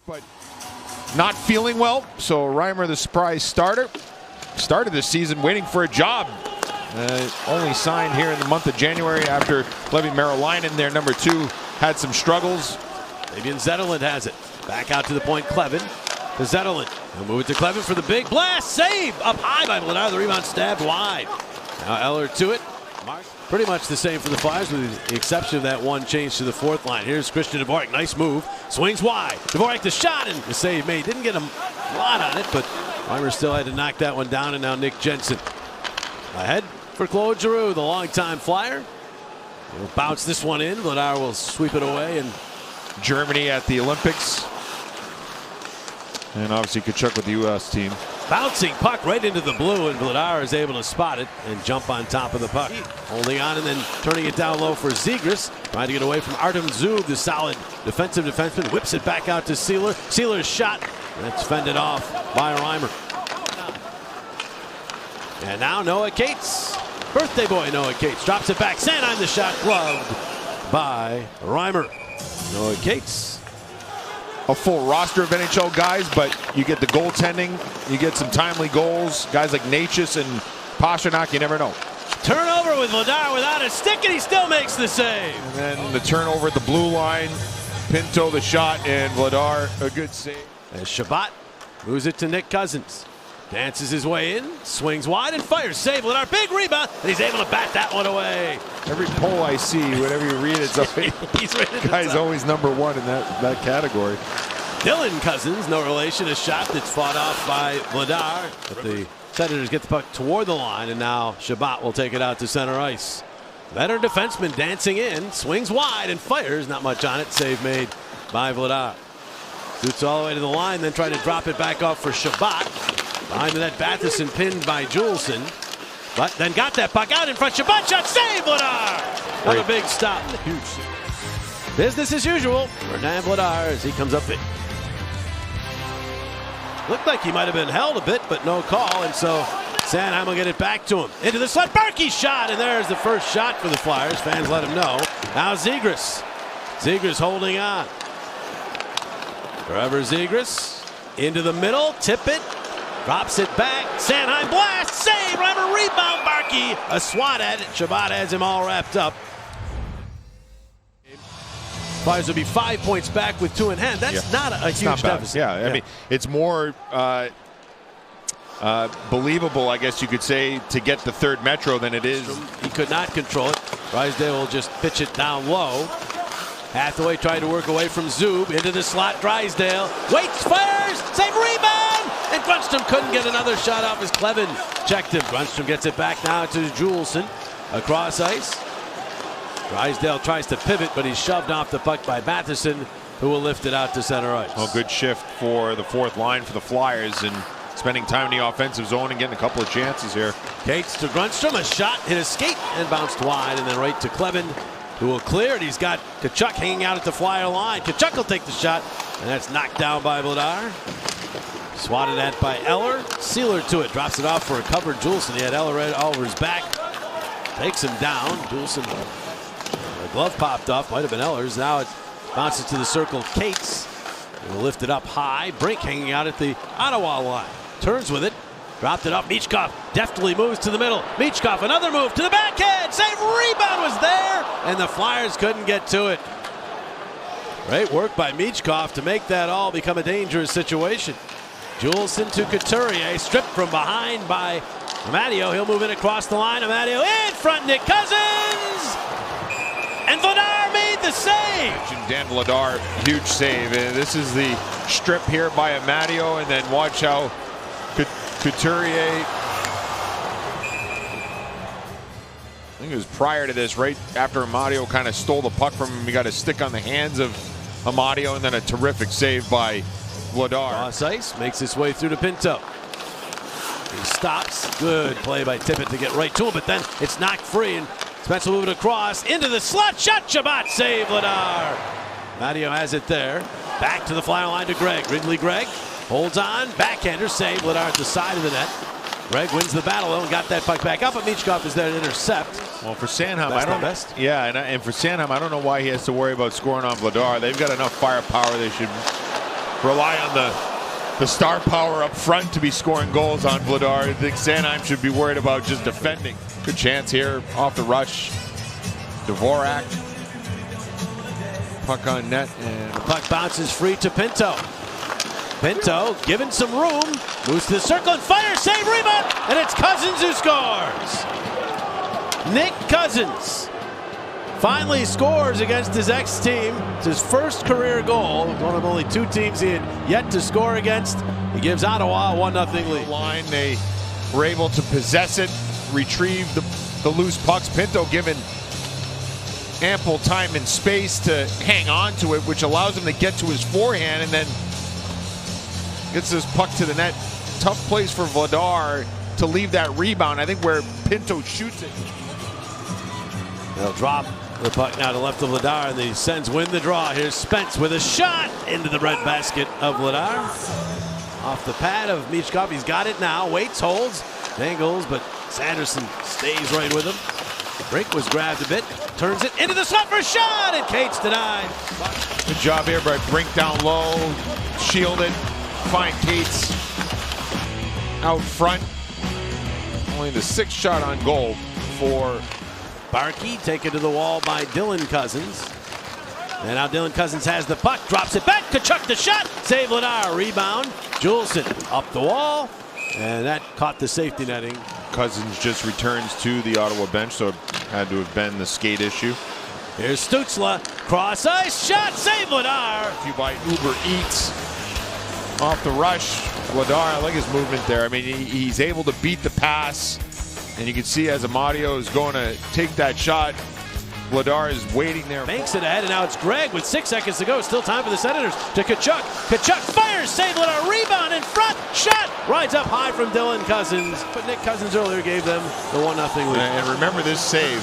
but not feeling well. So Reimer, the surprise starter, started this season waiting for a job. Only signed here in the month of January after Levi Merrilainen, their number 2, had some struggles. Fabian Zetterlund has it. Back out to the point, Clevin to Zetterlund. He'll move it to Clevin for the big blast. Save up high by Vladar. The rebound stabbed wide. Now Eller to it. Pretty much the same for the Flyers with the exception of that one change to the fourth line. Here's Christian Dvorak. Nice move. Swings wide. Dvorak the shot and the save made. Didn't get a lot on it, but Reimer still had to knock that one down. And now Nick Jensen ahead for Claude Giroux, the longtime Flyer. He'll bounce this one in. Vladar will sweep it away. And Germany at the Olympics. And obviously Tkachuk with the U.S. team. Bouncing puck right into the blue, and Vladar is able to spot it and jump on top of the puck. Holding on and then turning it down low for Zegras. Trying to get away from Artem Zub, the solid defensive defenseman. Whips it back out to Sealer. Sealer's shot. That's fended off by Reimer. And now Noah Cates. Birthday boy Noah Cates drops it back. Sanheim the shot gloved by Reimer. Noah Cates. A full roster of NHL guys, but you get the goaltending, you get some timely goals. Guys like Natchez and Pastrnak, you never know. Turnover with Vladar without a stick, and he still makes the save. And then the turnover at the blue line. Pinto the shot, and Vladar a good save. As Shabbat moves it to Nick Cousins. Dances his way in, swings wide and fires. Save Vladar, big rebound, and he's able to bat that one away. Every poll I see, whenever you read it, he's guy's always number 1 in that category. Dylan Cousins, no relation, a shot that's fought off by Vladar. But the Senators get the puck toward the line, and now Shabbat will take it out to center ice. Better defenseman dancing in, swings wide and fires. Not much on it. Save made by Vladar. Shoots all the way to the line, then trying to drop it back off for Shabbat. Behind the net, Batherson pinned by Juleson. But then got that puck out in front. Shabbat shot, save Vladar! Another big stop. Huge. Business as usual for Dan Vladar as he comes up big. Looked like he might have been held a bit, but no call, and so Sanheim will get it back to him. Into the slot, Berkey's shot, and there's the first shot for the Flyers. Fans let him know. Now Zegras. Zegras holding on. Trevor Zegras into the middle, tip it, drops it back. Sanheim blast, save, Reimer rebound, Berkey. A swat at it. Shabbat has him all wrapped up. Flyers will be 5 points back with 2 in hand. That's not a huge deficit. Yeah, I mean, it's more believable, I guess you could say, to get the third Metro than it is. He could not control it. Drysdale will just pitch it down low. Hathaway tried to work away from Zub. Into the slot, Drysdale. Waits, fires, save, rebound! And Grundstrom couldn't get another shot off as Clevin checked him. Grundstrom gets it back now to Juleson. Across ice. Drysdale tries to pivot, but he's shoved off the puck by Batherson, who will lift it out to center ice. Well, good shift for the fourth line for the Flyers and spending time in the offensive zone and getting a couple of chances here. Cates to Grundstrom, a shot, hit a skate, and bounced wide, and then right to Clevin, who will clear it. He's got Tkachuk hanging out at the Flyer line. Tkachuk will take the shot, and that's knocked down by Vladar. Swatted at by Eller. Sealer to it, drops it off for a covered Juleson. He had Eller all over his back. Takes him down. Juleson, the glove popped off, might have been Eller's. Now it bounces to the circle. Cates will lift it up high. Brink hanging out at the Ottawa line. Turns with it. Dropped it up. Michkov deftly moves to the middle. Michkov, another move to the backhand. Save, rebound was there, and the Flyers couldn't get to it. Great work by Michkov to make that all become a dangerous situation. Juleson to Couturier, stripped from behind by Amadio. He'll move in across the line. Amadio in front, Nick Cousins! And Vladar made the save! Dan Vladar, huge save. This is the strip here by Amadio, and then watch how Couturier, I think it was prior to this, right after Amadio kind of stole the puck from him. He got a stick on the hands of Amadio, and then a terrific save by Vladar. Cross ice, makes his way through to Pinto. He stops. Good play by Tippett to get right to him, but then it's knocked free, and Spencer moving across into the slot. Shot, Shabbat, save Vladar. Amadio has it there. Back to the Flyer line to Greg. Ridley Gregg holds on. Backhander, save Vladar at the side of the net. Greg wins the battle though and got that puck back up, but Michkov is there to intercept. Well, for Sanheim, and for Sanheim, I don't know why he has to worry about scoring on Vladar. They've got enough firepower. They should rely on the star power up front to be scoring goals on Vladar. I think Sanheim should be worried about just defending. Good chance here off the rush. Dvorak. Puck on net, and the puck bounces free to Pinto. Pinto given some room, moves to the circle and fires, save, rebound, and it's Cousins who scores. Nick Cousins finally scores against his ex-team. It's his first career goal. One of only 2 teams he had yet to score against. He gives Ottawa a 1-0 lead. Line, they were able to possess it, retrieve the loose pucks. Pinto given ample time and space to hang on to it, which allows him to get to his forehand and then gets this puck to the net. Tough place for Vladar to leave that rebound. I think where Pinto shoots it. They'll drop the puck now to left of Vladar, and he sends win the draw. Here's Spence with a shot into the red basket of Vladar. Off the pad of Michkov. He's got it now. Waits, holds, angles, but Sanderson stays right with him. Brink was grabbed a bit, turns it into the slot for a shot, and Cates denied. Good job here by Brink down low, shielded, find Cates out front. Only the 6th shot on goal for Barkey, taken to the wall by Dylan Cousins. And now Dylan Cousins has the puck, drops it back, Tkachuk the shot, save Vladar, rebound. Juleson up the wall, and that caught the safety netting. Cousins just returns to the Ottawa bench, so it had to have been the skate issue. Here's Stutzle, cross ice, shot, save Vladar. A few by Uber Eats off the rush. Vladar, I like his movement there. I mean, he's able to beat the pass, and you can see as Amadio is going to take that shot, Vladar is waiting there. Banks it ahead, and now it's Gregg with 6 seconds to go. Still time for the Senators to Tkachuk. Tkachuk fires, save Vladar, rebound in front, shot, rides up high from Dylan Cousins. But Nick Cousins earlier gave them the 1-0 lead. And remember this save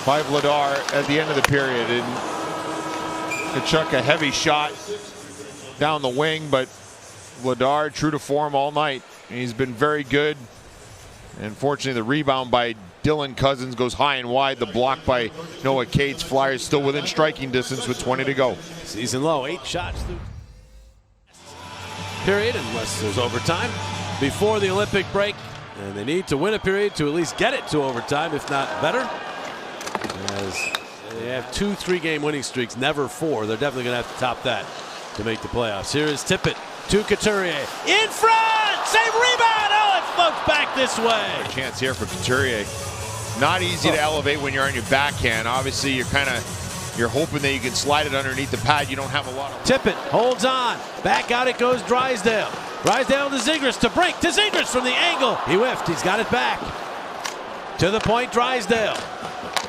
by Vladar at the end of the period. And Tkachuk, a heavy shot down the wing, but Vladar true to form all night. He's been very good. And fortunately, the rebound by Dylan Cousins goes high and wide. The block by Noah Cates. Flyers still within striking distance with 20 to go. Season low, 8 shots through period, unless there's overtime before the Olympic break. And they need to win a period to at least get it to overtime, if not better. As they have 2 3-game winning streaks, never 4. They're definitely going to have to top that to make the playoffs. Here is Tippett to Couturier. In front! Save, rebound! Oh, it floats back this way. A chance here for Couturier. Not easy to elevate when you're on your backhand. Obviously, you're hoping that you can slide it underneath the pad. You don't have a lot of... Tippett holds on. Back out it goes Drysdale. Drysdale to Zegras to Brink. To Zegras from the angle. He whiffed. He's got it back. To the point, Drysdale.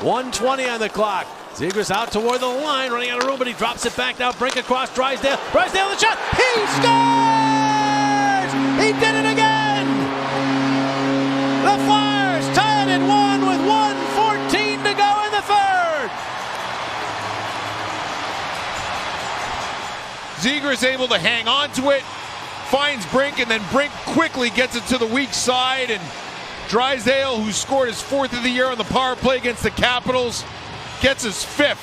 1:20 on the clock. Zegras out toward the line, running out of room, but he drops it back now. Brink across Drysdale. Drysdale the shot. He scores! He did it again! The Flyers tie it at 1 with 1:14 to go in the third. Zegras able to hang on to it, finds Brink, and then Brink quickly gets it to the weak side, and Drysdale, who scored his 4th of the year on the power play against the Capitals, gets his 5th.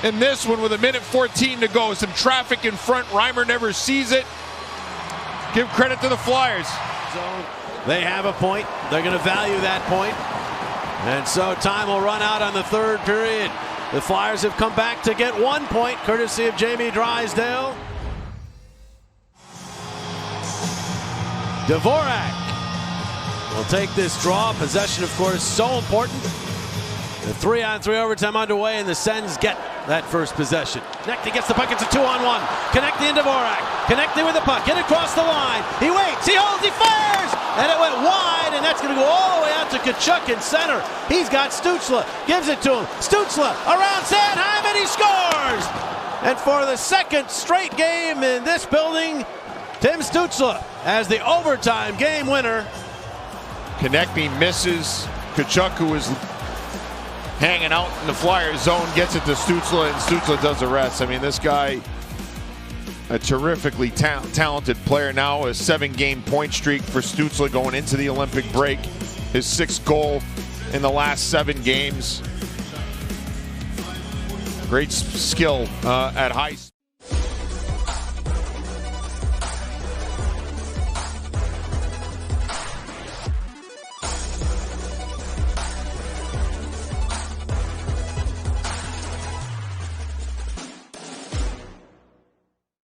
And this one with 1:14 to go. Some traffic in front. Reimer never sees it. Give credit to the Flyers. They have a point. They're going to value that point. And so time will run out on the third period. The Flyers have come back to get 1 point, courtesy of Jamie Drysdale. Dvorak will take this draw. Possession, of course, so important. The 3-on-3 overtime underway, and the Sens get that first possession. Konechny gets the puck. It's a 2-on-1. Konechny and Dvorak. Konechny with the puck. Get across the line. He waits. He holds. He fires. And it went wide, and that's going to go all the way out to Tkachuk in center. He's got Stutzle. Gives it to him. Stutzle around Sanheim, and he scores. And for the 2nd straight game in this building, Tim Stutzle as the overtime game winner. Konechny misses. Tkachuk, who is hanging out in the Flyers zone, gets it to Stutzle, and Stutzle does the rest. I mean, this guy, a terrifically talented player now. A 7-game point streak for Stutzle going into the Olympic break. His 6th goal in the last 7 games. Great skill at high.